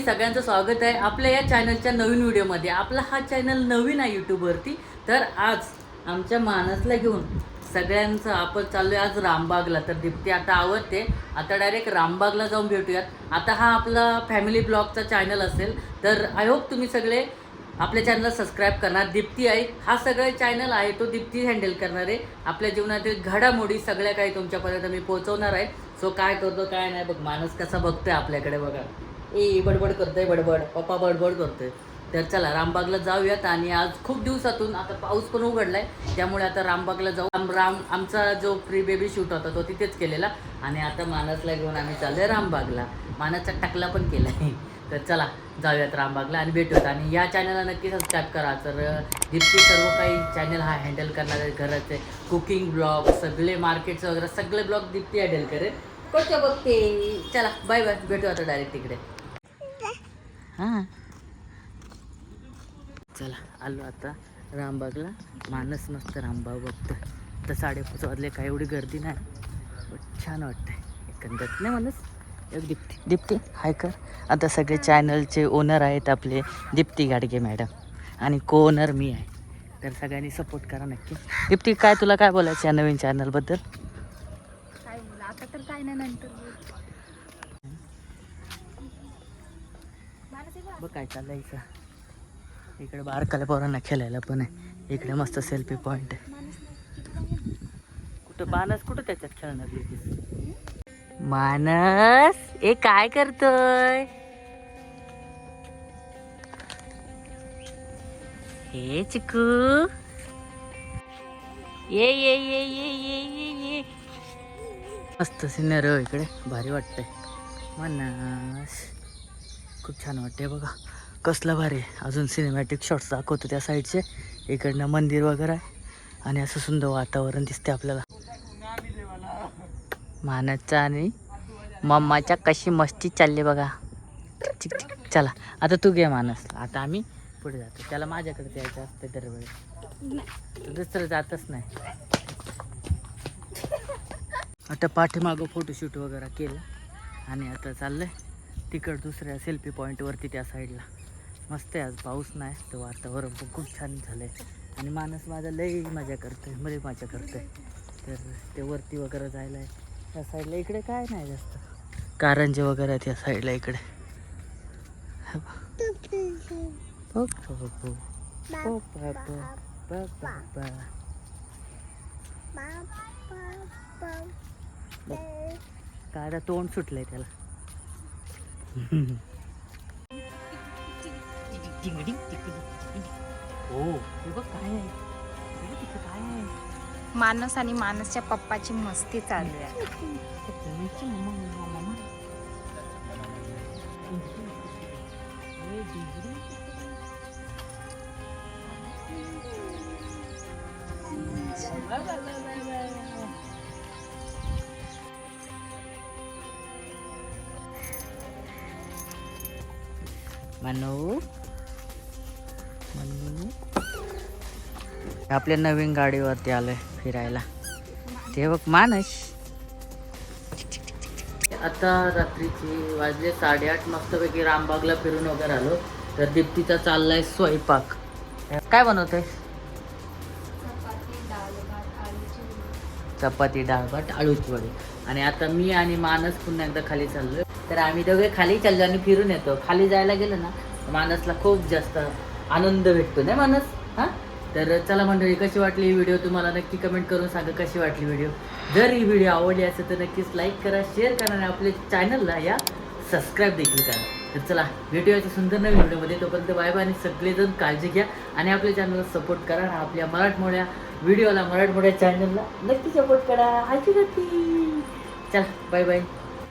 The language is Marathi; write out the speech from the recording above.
सगळ्यांचं स्वागत आहे आपल्या या चॅनलच्या नवीन व्हिडिओमध्ये। आपला हा चॅनल नवीन आहे यूट्यूबवरती। तर आज आमच्या मानसला घेऊन सगळ्यांचं आपण चाललो आहे आज रामबागला। तर दीप्ती आता आवडते, आता डायरेक्ट रामबागला जाऊन भेटूयात। आता हा आपला फॅमिली ब्लॉगचा चॅनल असेल, तर आय होप तुम्ही सगळे आपल्या चॅनलला सबस्क्राईब करणार। दीप्ती आहे हा सगळं चॅनल आहे, तो दीप्ती हँडल करणार आहे। आपल्या जीवनातील घडामोडी सगळ्या काही तुमच्यापर्यंत मी पोहोचवणार आहे। सो काय करतो काय नाही बघ, मानस कसा बघतोय आपल्याकडे बघा, ए बडबड करतोय, बडबड पप्पा बडबड करतोय। तर चला रामबागला जाऊयात। आणि आज खूप दिवसातून आता पाऊस पण उघडलाय, त्यामुळे आता रामबागला जाऊ। आमचा जो प्री बेबी शूट होता तो तिथेच केलेला, आणि आता मानसला घेऊन आम्ही चाललोय रामबागला। मानसचा टकला पण केलाय। तर चला जाऊयात रामबागला आणि भेटूयात। आणि या चॅनलला नक्की सबस्क्राईब करा। तर दीप्ती सर्व काही चॅनल हा हँडल करणार आहे, घराचे कुकिंग ब्लॉग सगळे, मार्केटचं वगैरे सगळे ब्लॉग दीप्ती हँडल करेल। कोणत्या बघते, चला बाय बाय, भेटू आता डायरेक्ट तिकडे। हां चला आलो आता रामबागला। मानस मस्त रामबाग बघतो। तर 5:30 वाजले, काय एवढी गर्दी नाही, पण छान वाटतंय एकंदर नाही मानस। एक दीप्ती दीप्ती हाय कर। आता सगळे चॅनलचे ओनर आहेत आपले दीप्ती गाडगे मॅडम, आणि को ओनर मी आहे। तर सगळ्यांनी सपोर्ट करा नक्की। दीप्ती काय तुला काय बोलायचं या नवीन चॅनलबद्दल? काय बोला आता तर काय नाही, नंतर बघ काय चाललंय इकडे बारकाल्या पोरांना खेळायला पण आहे। इकडे मस्त सेल्फी पॉइंट आहे। कुठं मानस कुठं त्याच्यात खेळणार लगेच? मानस ए काय करतोय? हे चिकू ये मस्त सिनेरी हो इकडे, भारी वाटतंय। मानस खूप छान वाटते बघा, कसला भारी आहे। अजून सिनेमॅटिक शॉट्स दाखवतो त्या साईडचे, इकडनं मंदिर वगैरे आहे, आणि असं सुंदर वातावरण दिसते आपल्याला। मानसचा आणि मम्माच्या कशी मस्ती चालली बघा। चिक चिक चला आता तू घे मानस, आता आम्ही पुढे जातो। त्याला माझ्याकडे यायचं असतं दरवेळी, दुसरं जातच नाही। आता पाठीमागं फोटोशूट वगैरे केलं, आणि आता चाललंय तिकड दुसऱ्या सेल्फी पॉईंटवरती त्या साईडला। मस्त आहे, आज पाऊस नाही तर वातावरण पण खूप छान झालं आहे। आणि मानस माझा लई मजा करतोय, मध्ये मजा करतोय। तर ते वरती वगैरे जायला आहे त्या साईडला। इकडे काय नाही जास्त, कारंजे वगैरे आहेत या साईडला इकडे। काय तोंड सुटलंय त्याला। हो हे बघ काय आहे, तिथं काय आहे? मानस आणि मानसच्या पप्पाची मस्ती चालू आहे। मनू मनू आपल्या नवीन गाडीवरती आलोय फिरायला। ते बघ मानस, आता रात्रीची वाजले 8:30, मस्तपैकी रामबागला फिरून वगैरे आलो। तर दीप्तीचा चाललाय स्वयंपाक। काय बनवतोय? चपाती डाळ भात आळूची वडी। आणि आता मी आणि मानस पुन्हा एकदा खाली चाललोय। तर आम्ही दोघे खाली चाललो आणि फिरून येतो। खाली जायला गेलं ना मानसला खूप जास्त आनंद भेटतो ना मानस। हां तर चला मंडळी, कशी वाटली ही व्हिडिओ तुम्हाला नक्की कमेंट करून सांगा कशी वाटली व्हिडिओ। जर ही व्हिडिओ आवडली असेल तर नक्कीच लाईक करा, शेअर करा, आणि आपल्या चॅनलला या सबस्क्राईब देखील करा। तर चला भेटूयाच्या सुंदर नवीन व्हिडिओमध्ये, तोपर्यंत बाय बाय, आणि सगळेजण काळजी घ्या आणि आपल्या चॅनलला सपोर्ट करा। आणि आपल्या मराठमोळ्या व्हिडिओला, मराठमोळ्या चॅनलला नक्की सपोर्ट करा। आजी नक्की चला बाय बाय।